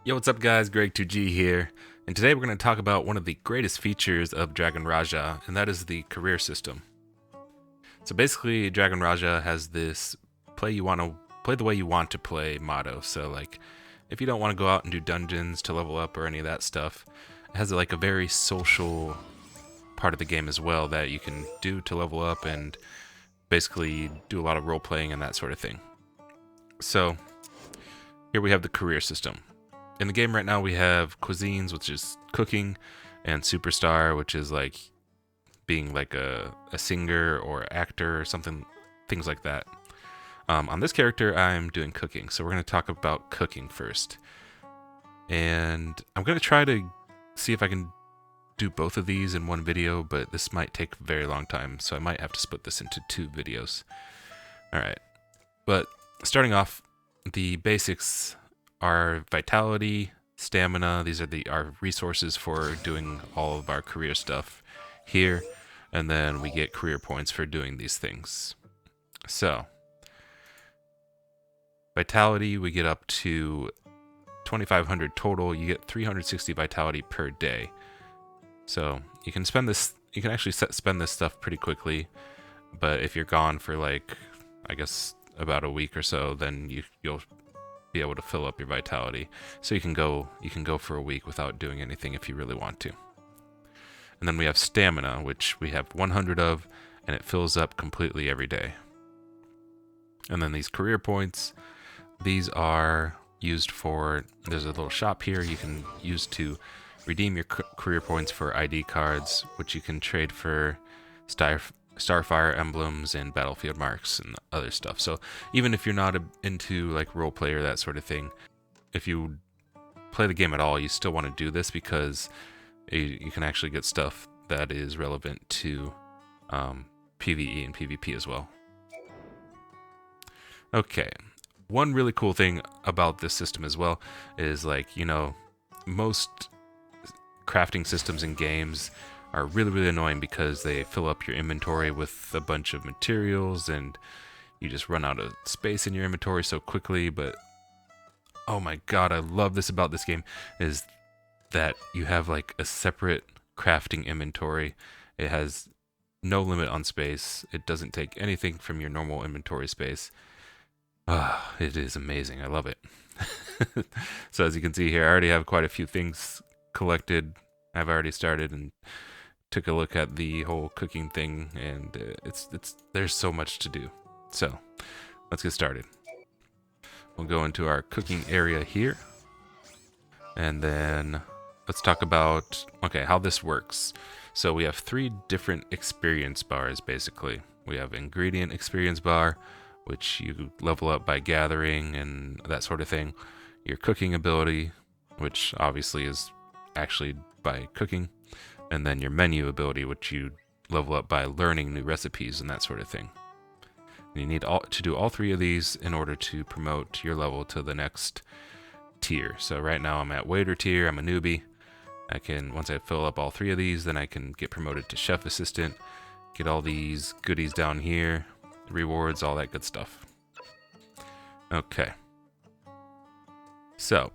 Yo, what's up guys? Greg2G here, and today we're going to talk about one of the greatest features of Dragon Raja, and that is the career system. So basically, Dragon Raja has this play the way you want to play motto. So like, if you don't want to go out and do dungeons to level up or any of that stuff, it has like a very social part of the game as well that you can do to level up and basically do a lot of role playing and that sort of thing. So here we have the career system. In the game right now, we have cuisines, which is cooking, and superstar, which is like being like a singer or actor or something, things like that. On this character, I'm doing cooking, so we're going to talk about cooking first. And I'm going to try to see if I can do both of these in one video, but this might take a very long time, so I might have to split this into 2 videos. Alright, but starting off, the basics are vitality, stamina. These are our resources for doing all of our career stuff here, and then we get career points for doing these things. So vitality, we get up to 2,500 total. You get 360 vitality per day. So you can spend this. You can actually spend this stuff pretty quickly, but if you're gone for like, I guess about a week or so, then you'll be able to fill up your vitality. So you can go for a week without doing anything if you really want to. And then we have stamina, which we have 100 of, and it fills up completely every day. And then these career points, these are used for, there's a little shop here you can use to redeem your career points for ID cards, which you can trade for Starfire emblems and battlefield marks and other stuff. So even if you're not into like role play or that sort of thing, if you play the game at all, you still want to do this because you can actually get stuff that is relevant to PvE and PvP as well. Okay, one really cool thing about this system as well is, like, you know, most crafting systems in games are really annoying because they fill up your inventory with a bunch of materials and you just run out of space in your inventory so quickly. But oh my god, I love this about this game is that you have like a separate crafting inventory. It has no limit on space. It doesn't take anything from your normal inventory space. It is amazing. I love it. So as you can see here, I already have quite a few things collected. I've already started and took a look at the whole cooking thing, and there's so much to do. So let's get started. We'll go into our cooking area here, and then let's talk about how this works. So we have 3 different experience bars basically. We have ingredient experience bar, which you level up by gathering and that sort of thing. Your cooking ability, which obviously is actually by cooking. And then your menu ability, which you level up by learning new recipes and that sort of thing. And you need to do all 3 of these in order to promote your level to the next tier. So right now I'm at waiter tier, I'm a newbie. Once I fill up all 3 of these, then I can get promoted to chef assistant, get all these goodies down here, rewards, all that good stuff. Okay. So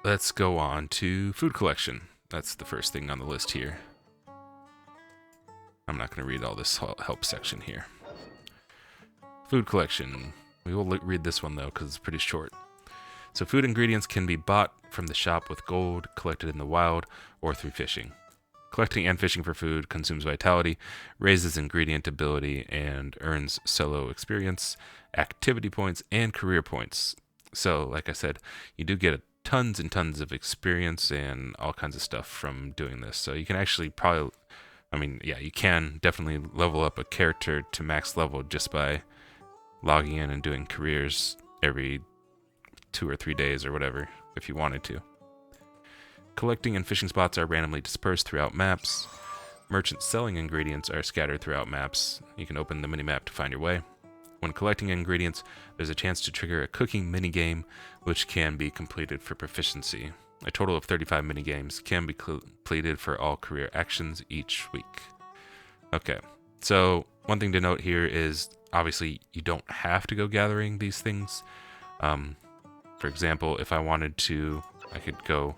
let's go on to food collection. That's the first thing on the list here. I'm not going to read all this help section here. Food collection. We will read this one though because it's pretty short. So food ingredients can be bought from the shop with gold, collected in the wild, or through fishing. Collecting and fishing for food consumes vitality, raises ingredient ability, and earns solo experience, activity points, and career points. So, like I said, you do get tons and tons of experience and all kinds of stuff from doing this. So you can actually you can definitely level up a character to max level just by logging in and doing careers every 2 or 3 days or whatever, if you wanted to. Collecting and fishing spots are randomly dispersed throughout maps. Merchants selling ingredients are scattered throughout maps. You can open the minimap to find your way. When collecting ingredients, there's a chance to trigger a cooking minigame, which can be completed for proficiency. A total of 35 minigames can be completed for all career actions each week. Okay, so one thing to note here is, obviously, you don't have to go gathering these things. For example, if I wanted to, I could go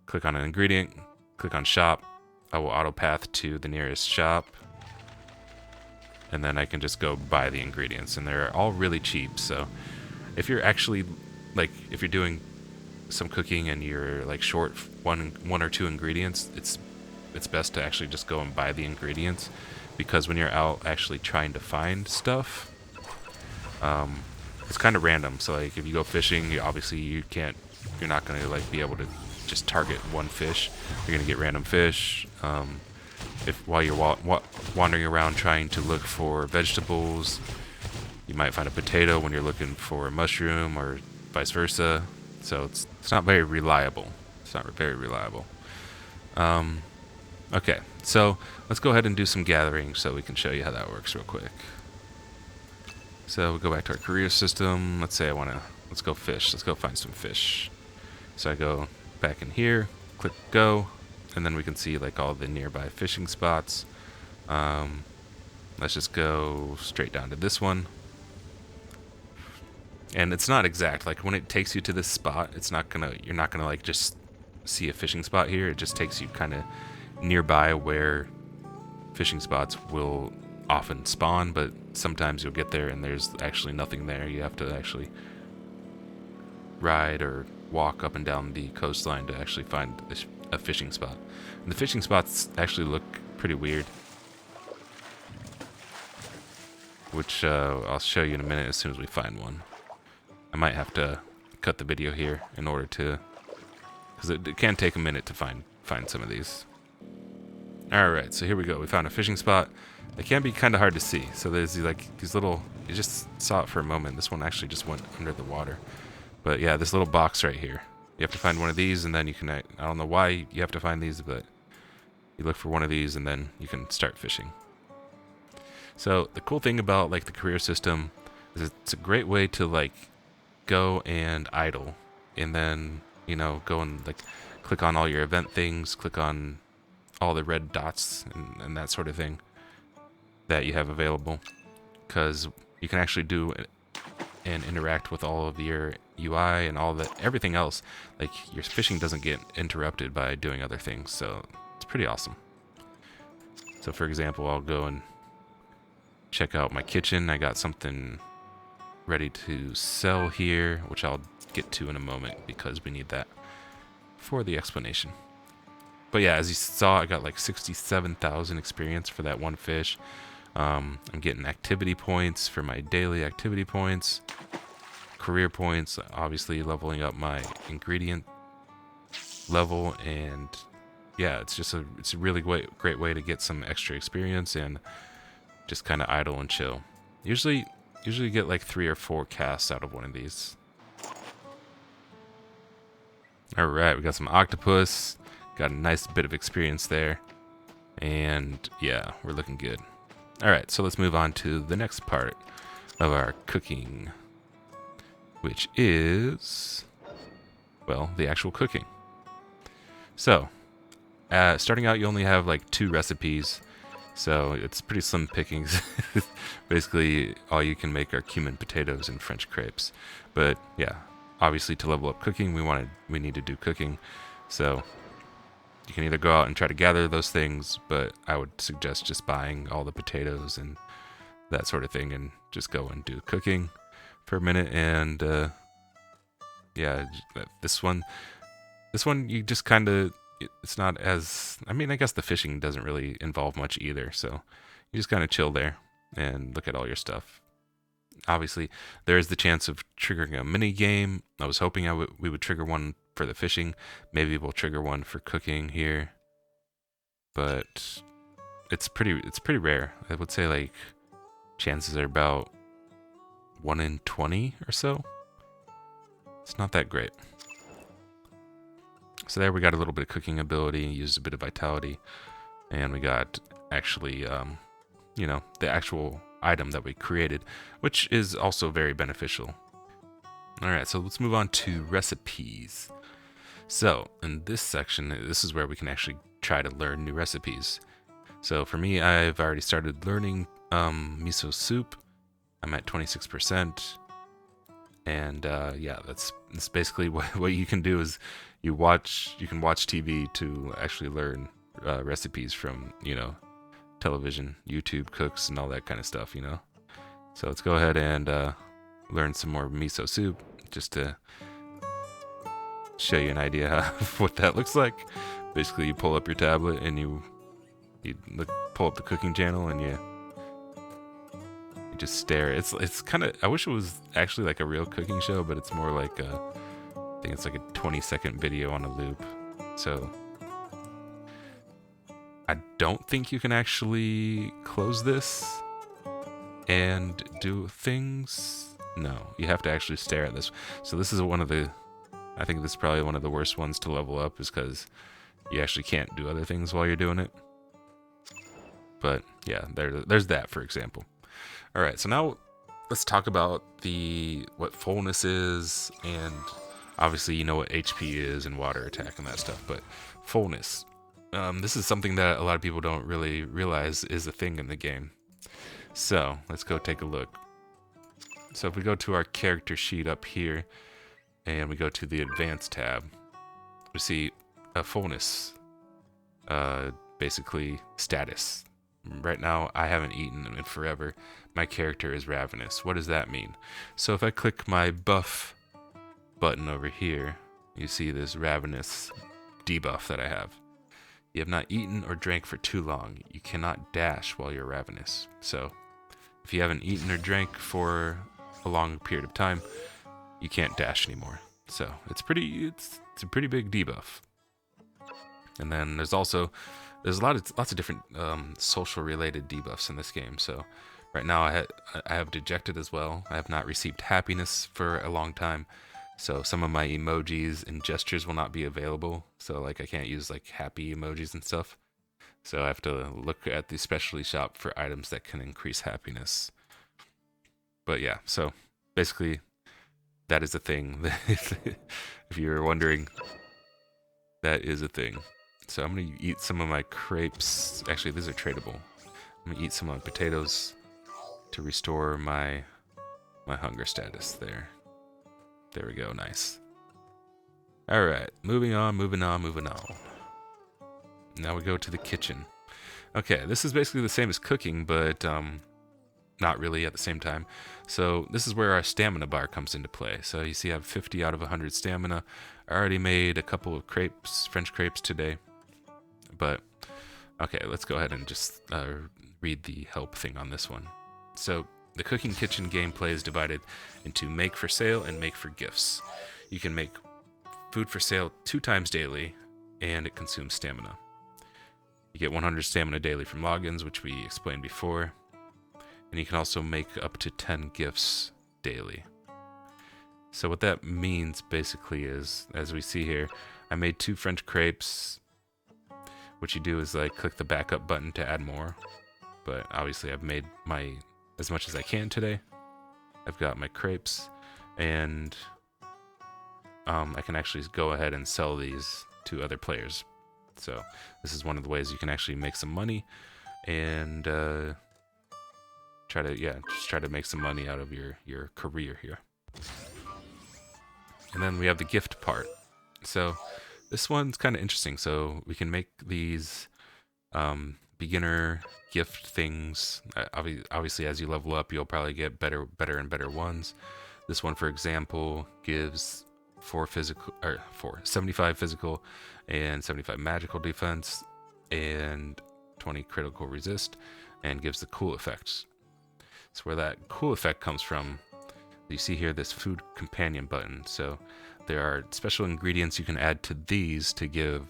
click on an ingredient, click on shop. I will auto path to the nearest shop. And then I can just go buy the ingredients. And they're all really cheap. So if you're actually, like, if you're doing some cooking and you're like short one or two ingredients, it's best to actually just go and buy the ingredients, because when you're out actually trying to find stuff, it's kind of random. So like if you go fishing, you're not gonna like be able to just target one fish. You're gonna get random fish. If while you're wandering around trying to look for vegetables, you might find a potato when you're looking for a mushroom, or vice versa. So it's not very reliable. Okay, so let's go ahead and do some gathering so we can show you how that works real quick. So we'll go back to our career system. Let's say let's go fish. Let's go find some fish. So I go back in here, click go, and then we can see like all the nearby fishing spots. Let's just go straight down to this one. And it's not exact. Like when it takes you to this spot, you're not gonna like just see a fishing spot here. It just takes you kind of nearby where fishing spots will often spawn, but sometimes you'll get there and there's actually nothing there. You have to actually ride or walk up and down the coastline to actually find a fishing spot. And the fishing spots actually look pretty weird, which I'll show you in a minute as soon as we find one. I might have to cut the video here in order to, because it can take a minute to find some of these. Alright, so here we go. We found a fishing spot. They can be kind of hard to see. So there's these little, you just saw it for a moment. This one actually just went under the water. But yeah, this little box right here. You have to find one of these, and then you can, I don't know why you have to find these, but you look for one of these and then you can start fishing. So the cool thing about like the career system is it's a great way to like go and idle, and then, you know, go and like click on all your event things, click on all the red dots and that sort of thing that you have available, because you can actually do and interact with all of your UI and everything else. Like your fishing doesn't get interrupted by doing other things, so it's pretty awesome. So for example, I'll go and check out my kitchen. I got something ready to sell here, which I'll get to in a moment because we need that for the explanation. But yeah, as you saw, I got like 67,000 experience for that one fish. I'm getting activity points for my daily activity points, career points, obviously leveling up my ingredient level, and yeah, it's a really great way to get some extra experience and just kind of idle and chill. Usually get like 3 or 4 casts out of one of these. All right, we got some octopus. Got a nice bit of experience there. And yeah, we're looking good. All right, so let's move on to the next part of our cooking, which is, well, the actual cooking. So, starting out, you only have like 2 recipes. So it's pretty slim pickings. Basically, all you can make are cumin potatoes and French crepes. But yeah, obviously to level up cooking, we need to do cooking. So you can either go out and try to gather those things, but I would suggest just buying all the potatoes and that sort of thing and just go and do cooking for a minute. And yeah, this one you just kind of, it's not as, I mean, I guess the fishing doesn't really involve much either, so you just kind of chill there and look at all your stuff. Obviously, there is the chance of triggering a mini game. I was hoping we would trigger one for the fishing. Maybe we'll trigger one for cooking here, but it's pretty rare. I would say like chances are about 1 in 20 or so. It's not that great. So there we got a little bit of cooking ability, used a bit of vitality, and we got actually, you know, the actual item that we created, which is also very beneficial. All right, so let's move on to recipes. So in this section, this is where we can actually try to learn new recipes. So for me, I've already started learning miso soup. I'm at 26%. And yeah, that's basically what you can do is you can watch TV to actually learn recipes from, television, YouTube cooks and all that kind of stuff, So let's go ahead and learn some more miso soup just to show you an idea of what that looks like. Basically, you pull up your tablet and you pull up the cooking channel and you just stare. It's kind of, I wish it was actually like a real cooking show, but it's more like I think it's like a 20-second video on a loop. So I don't think you can actually close this and do things. No, you have to actually stare at this. So this is I think this is probably one of the worst ones to level up, is because you actually can't do other things while you're doing it. But yeah, there's that, for example. All right, so now let's talk about what fullness is, and obviously you know what HP is and water attack and that stuff. But fullness, this is something that a lot of people don't really realize is a thing in the game. So let's go take a look. So if we go to our character sheet up here, and we go to the advanced tab, we see a fullness, basically status. Right now, I haven't eaten in forever. My character is ravenous. What does that mean? So if I click my buff button over here, you see this ravenous debuff that I have. You have not eaten or drank for too long. You cannot dash while you're ravenous. So if you haven't eaten or drank for a long period of time, you can't dash anymore. So it's a pretty big debuff. And then there's lots of different social related debuffs in this game. So right now I have dejected as well. I have not received happiness for a long time. So some of my emojis and gestures will not be available. So like I can't use like happy emojis and stuff. So I have to look at the specialty shop for items that can increase happiness. But yeah, so basically that is a thing. If you're wondering, that is a thing. So I'm going to eat some of my crepes. Actually, these are tradable. I'm going to eat some of my potatoes to restore my hunger status there. There we go, nice. All right, moving on. Now we go to the kitchen. Okay, this is basically the same as cooking, but not really at the same time. So this is where our stamina bar comes into play. So you see I have 50 out of 100 stamina. I already made a couple of crepes, French crepes today. But okay, let's go ahead and just read the help thing on this one. So the cooking kitchen gameplay is divided into make for sale and make for gifts. You can make food for sale 2 times daily, and it consumes stamina. You get 100 stamina daily from logins, which we explained before. And you can also make up to 10 gifts daily. So what that means basically is, as we see here, I made 2 French crepes. What you do is like click the backup button to add more. But obviously I've made as much as I can today. I've got my crepes, and I can actually go ahead and sell these to other players. So this is one of the ways you can actually make some money and try to make some money out of your career here. And then we have the gift part. So this one's kind of interesting. So we can make these beginner gift things. Obviously, as you level up, you'll probably get better and better ones. This one, for example, gives 75 physical and 75 magical defense and 20 critical resist, and gives the cool effects. So where that cool effect comes from, you see here this food companion button. So there are special ingredients you can add to these to give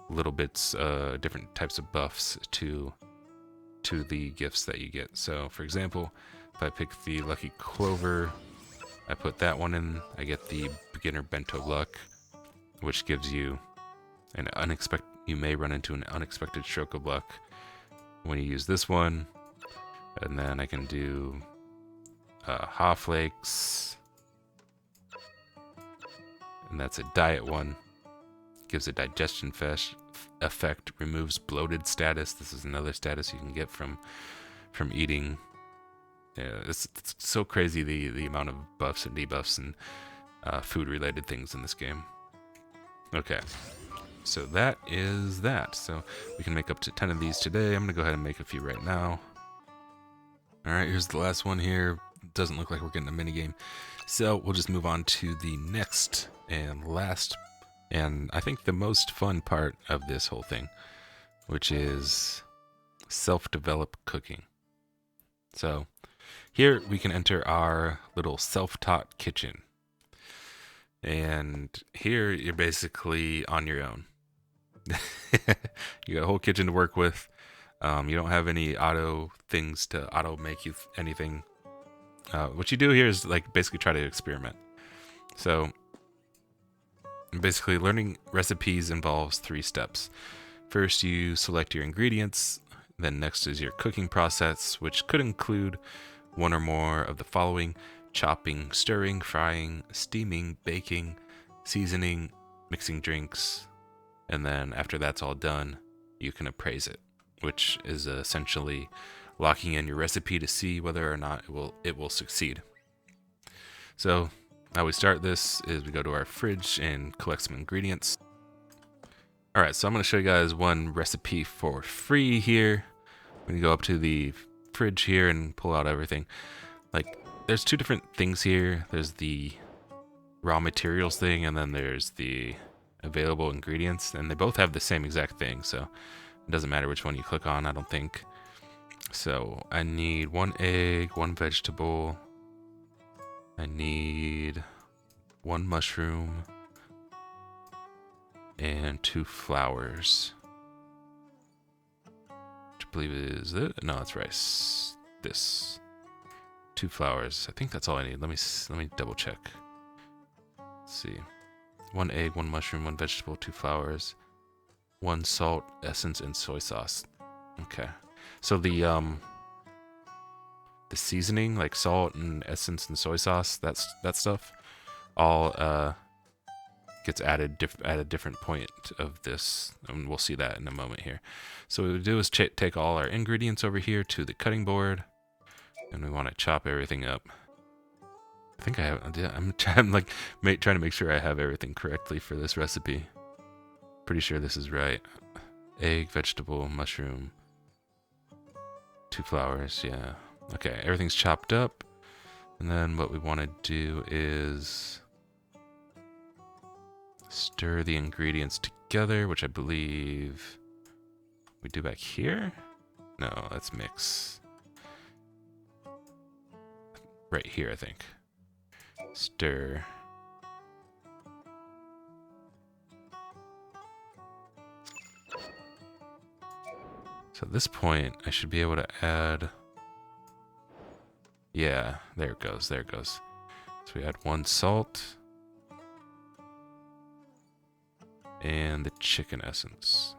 little bits, different types of buffs to the gifts that you get. So for example, if I pick the lucky clover, I put that one in, I get the beginner bento luck, which gives you you may run into an unexpected stroke of luck when you use this one. And then I can do haw flakes, and that's a diet one. Gives a digestion effect, removes bloated status. This is another status you can get from eating Yeah, it's so crazy the amount of buffs and debuffs and food related things in this game. Okay, so that is that. So we can make up to 10 of these today. I'm gonna go ahead and make a few right now. All right, here's the last one here. Doesn't look like we're getting a minigame. So we'll just move on to the next and last, and I think the most fun part of this whole thing, which is self-developed cooking. So here we can enter our little self-taught kitchen. And here you're basically on your own. You got a whole kitchen to work with. You don't have any auto things to auto make you anything. What you do here is like basically try to experiment. So basically learning recipes involves 3 steps. First, you select your ingredients. Then next is your cooking process, which could include one or more of the following: chopping, stirring, frying, steaming, baking, seasoning, mixing drinks. And then after that's all done, you can appraise it, which is essentially locking in your recipe to see whether or not it will succeed. So how we start this is we go to our fridge and collect some ingredients. Alright, so I'm going to show you guys one recipe for free here. We can go up to the fridge here and pull out everything. Like, there's 2 different things here. There's the raw materials thing, and then there's the available ingredients, and they both have the same exact thing, so it doesn't matter which one you click on, I don't think. So I need 1 egg, 1 vegetable, I need 1 mushroom, and 2 flowers. Which I believe is it? No, it's rice. This. 2 flowers. I think that's all I need. Let me double check. Let's see. 1 egg, 1 mushroom, 1 vegetable, 2 flowers, 1 salt, essence, and soy sauce. Okay. So the seasoning, like salt and essence and soy sauce, that stuff, all gets added at a different point of this, and we'll see that in a moment here. So what we do is take all our ingredients over here to the cutting board, and we want to chop everything up. I think I have. Yeah, I'm like trying to make sure I have everything correctly for this recipe. Pretty sure this is right. Egg, vegetable, mushroom, 2 flowers. Yeah. Okay, everything's chopped up, and then what we want to do is stir the ingredients together, which I believe we do back here. No, let's mix. Right here, I think. Stir. So at this point, I should be able to add... Yeah, there it goes, there it goes. So we add 1 salt. And the chicken essence.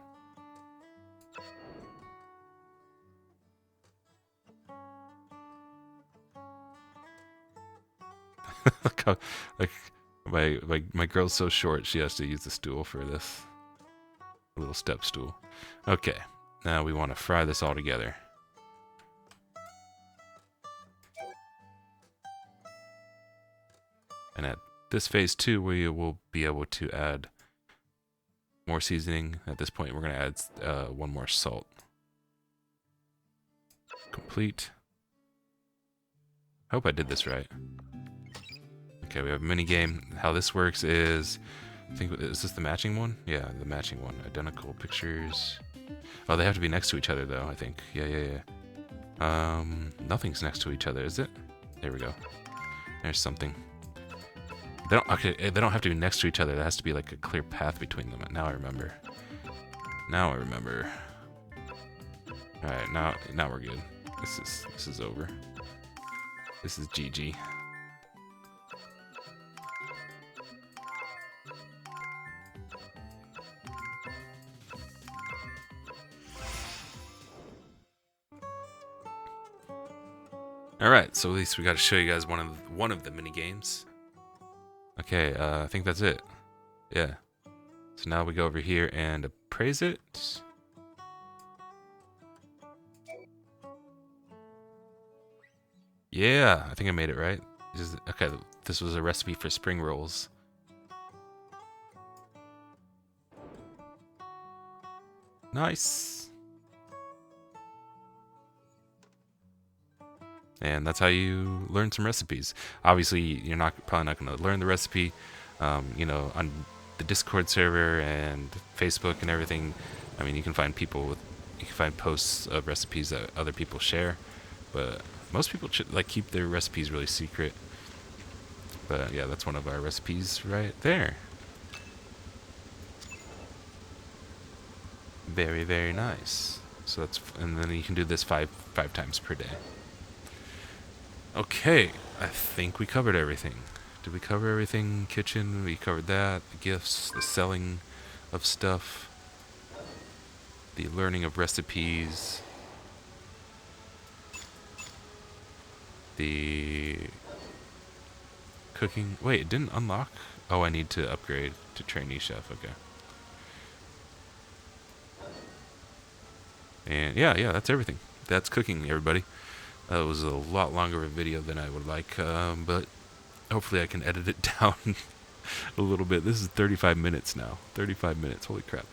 Look how, like, my girl's so short, she has to use the stool for this. A little step stool. Okay, now we want to fry this all together. And at this phase 2, we will be able to add more seasoning. At this point, we're going to add 1 more salt. Complete. I hope I did this right. Okay, we have a minigame. How this works is, is this the matching one? Yeah, the matching one. Identical pictures. Oh, they have to be next to each other though, I think. Yeah. Nothing's next to each other, is it? There we go. There's something. They don't have to be next to each other. There has to be like a clear path between them. Now I remember. All right, now we're good. This is over. This is GG. All right, so at least we got to show you guys one of the mini games. Okay, I think that's it. Yeah. So now we go over here and appraise it. Yeah, I think I made it right. Okay, this was a recipe for spring rolls. Nice. And that's how you learn some recipes. Obviously, you're probably not going to learn the recipe, you know, on the Discord server and Facebook and everything. I mean, you can find posts of recipes that other people share, but most people like keep their recipes really secret. But yeah, that's one of our recipes right there. Very, very nice. So and then you can do this five times per day. Okay, I think we covered everything. Did we cover everything? Kitchen, we covered that. The gifts, the selling of stuff, the learning of recipes, the cooking. Wait, it didn't unlock? Oh, I need to upgrade to trainee chef. Okay. And yeah, that's everything. That's cooking, everybody. That was a lot longer of a video than I would like, but hopefully I can edit it down a little bit. This is 35 minutes now. 35 minutes. Holy crap.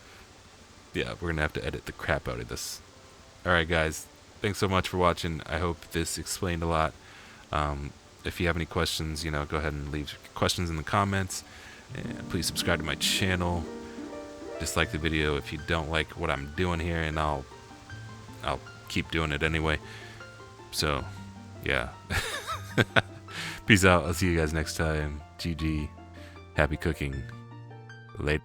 Yeah, we're going to have to edit the crap out of this. Alright, guys. Thanks so much for watching. I hope this explained a lot. If you have any questions, you know, go ahead and leave questions in the comments. And please subscribe to my channel. Dislike the video if you don't like what I'm doing here, and I'll keep doing it anyway. So, yeah. Peace out. I'll see you guys next time. GG. Happy cooking. Later.